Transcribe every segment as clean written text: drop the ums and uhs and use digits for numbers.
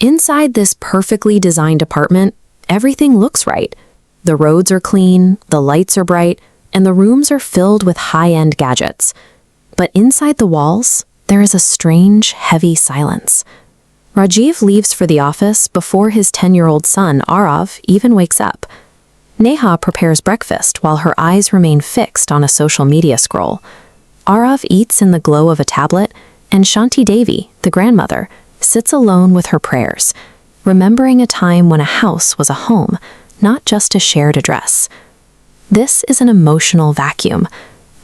Inside this perfectly designed apartment, everything looks right. The roads are clean, the lights are bright, and the rooms are filled with high-end gadgets. But inside the walls, there is a strange, heavy silence. Rajiv leaves for the office before his 10-year-old son, Arav, even wakes up. Neha prepares breakfast while her eyes remain fixed on a social media scroll. Arav eats in the glow of a tablet, and Shanti Devi, the grandmother, sits alone with her prayers, remembering a time when a house was a home, not just a shared address. This is an emotional vacuum.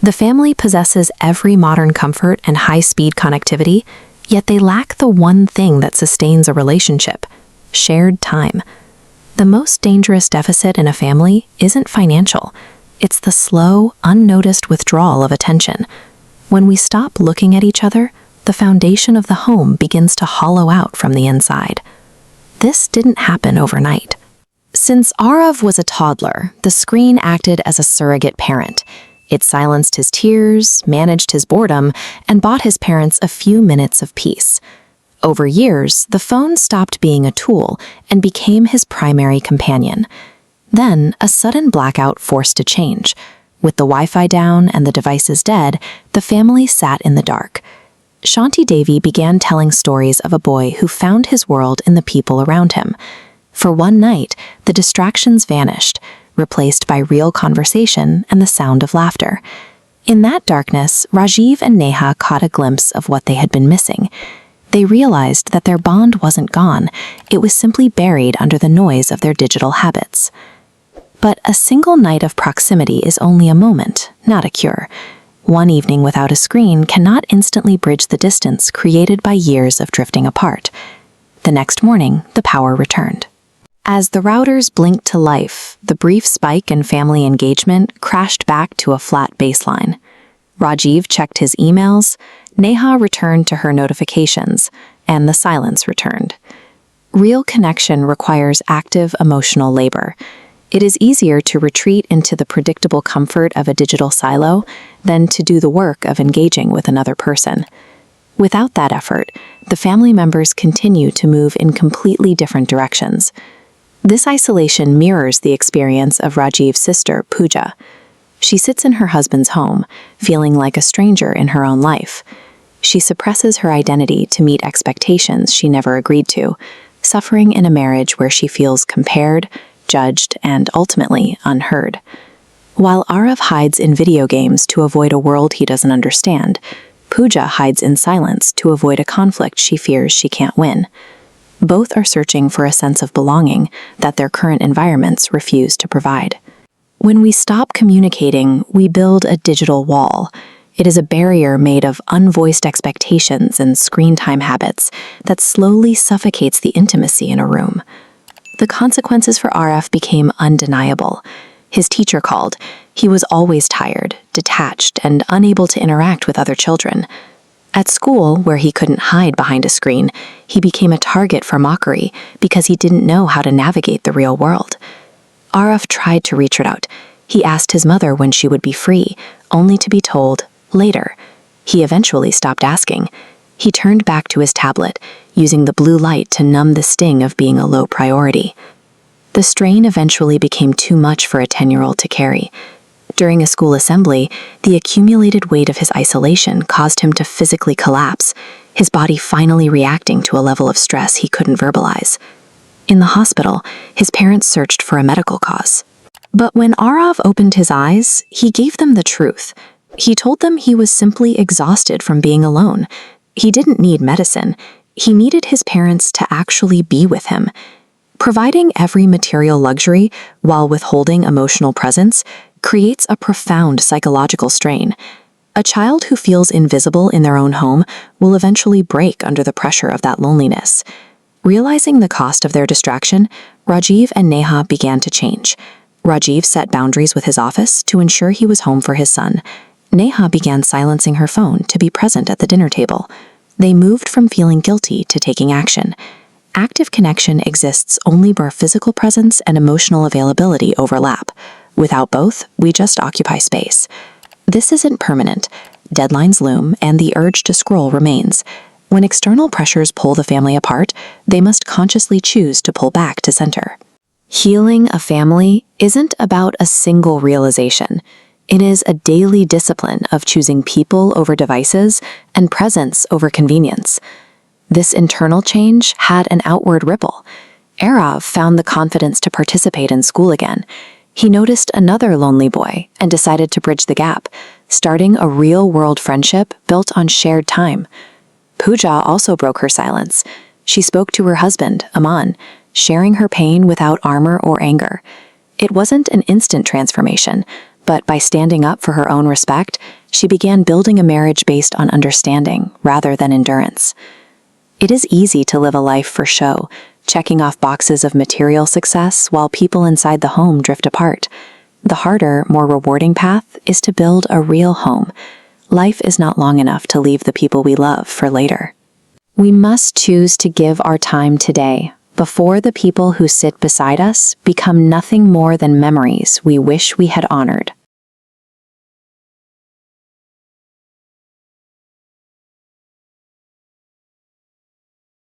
The family possesses every modern comfort and high-speed connectivity, yet they lack the one thing that sustains a relationship: shared time. The most dangerous deficit in a family isn't financial. It's the slow, unnoticed withdrawal of attention. When we stop looking at each other, the foundation of the home begins to hollow out from the inside. This didn't happen overnight. Since Arav was a toddler, the screen acted as a surrogate parent. It silenced his tears, managed his boredom, and bought his parents a few minutes of peace. Over years, the phone stopped being a tool and became his primary companion. Then, a sudden blackout forced a change. With the Wi-Fi down and the devices dead, the family sat in the dark. Shanti Devi began telling stories of a boy who found his world in the people around him. For one night, the distractions vanished, replaced by real conversation and the sound of laughter. In that darkness, Rajiv and Neha caught a glimpse of what they had been missing. They realized that their bond wasn't gone, it was simply buried under the noise of their digital habits. But a single night of proximity is only a moment, not a cure. One evening without a screen cannot instantly bridge the distance created by years of drifting apart. The next morning, the power returned. As the routers blinked to life, the brief spike in family engagement crashed back to a flat baseline. Rajiv checked his emails, Neha returned to her notifications, and the silence returned. Real connection requires active emotional labor. It is easier to retreat into the predictable comfort of a digital silo than to do the work of engaging with another person. Without that effort, the family members continue to move in completely different directions. This isolation mirrors the experience of Rajiv's sister, Pooja. She sits in her husband's home, feeling like a stranger in her own life. She suppresses her identity to meet expectations she never agreed to, suffering in a marriage where she feels compared, judged, and ultimately unheard. While Arav hides in video games to avoid a world he doesn't understand, Pooja hides in silence to avoid a conflict she fears she can't win. Both are searching for a sense of belonging that their current environments refuse to provide. When we stop communicating, we build a digital wall. It is a barrier made of unvoiced expectations and screen time habits that slowly suffocates the intimacy in a room. The consequences for Arav became undeniable. His teacher called. He was always tired, detached, and unable to interact with other children. At school, where he couldn't hide behind a screen, he became a target for mockery because he didn't know how to navigate the real world. Arav tried to reach out. He asked his mother when she would be free, only to be told, later. He eventually stopped asking. He turned back to his tablet, using the blue light to numb the sting of being a low priority. The strain eventually became too much for a 10-year-old to carry. During a school assembly, the accumulated weight of his isolation caused him to physically collapse, his body finally reacting to a level of stress he couldn't verbalize. In the hospital, his parents searched for a medical cause. But when Arav opened his eyes, he gave them the truth. He told them he was simply exhausted from being alone. He didn't need medicine. He needed his parents to actually be with him. Providing every material luxury while withholding emotional presence creates a profound psychological strain. A child who feels invisible in their own home will eventually break under the pressure of that loneliness. Realizing the cost of their distraction, Rajiv and Neha began to change. Rajiv set boundaries with his office to ensure he was home for his son. Neha began silencing her phone to be present at the dinner table. They moved from feeling guilty to taking action. Active connection exists only where physical presence and emotional availability overlap. Without both, we just occupy space. This isn't permanent. Deadlines loom, and the urge to scroll remains. When external pressures pull the family apart, they must consciously choose to pull back to center. Healing a family isn't about a single realization. It is a daily discipline of choosing people over devices and presence over convenience. This internal change had an outward ripple. Arav found the confidence to participate in school again. He noticed another lonely boy and decided to bridge the gap, starting a real-world friendship built on shared time. Pooja also broke her silence. She spoke to her husband, Aman, sharing her pain without armor or anger. It wasn't an instant transformation, but by standing up for her own respect, she began building a marriage based on understanding rather than endurance. It is easy to live a life for show, checking off boxes of material success while people inside the home drift apart. The harder, more rewarding path is to build a real home. Life is not long enough to leave the people we love for later. We must choose to give our time today, before the people who sit beside us become nothing more than memories we wish we had honored.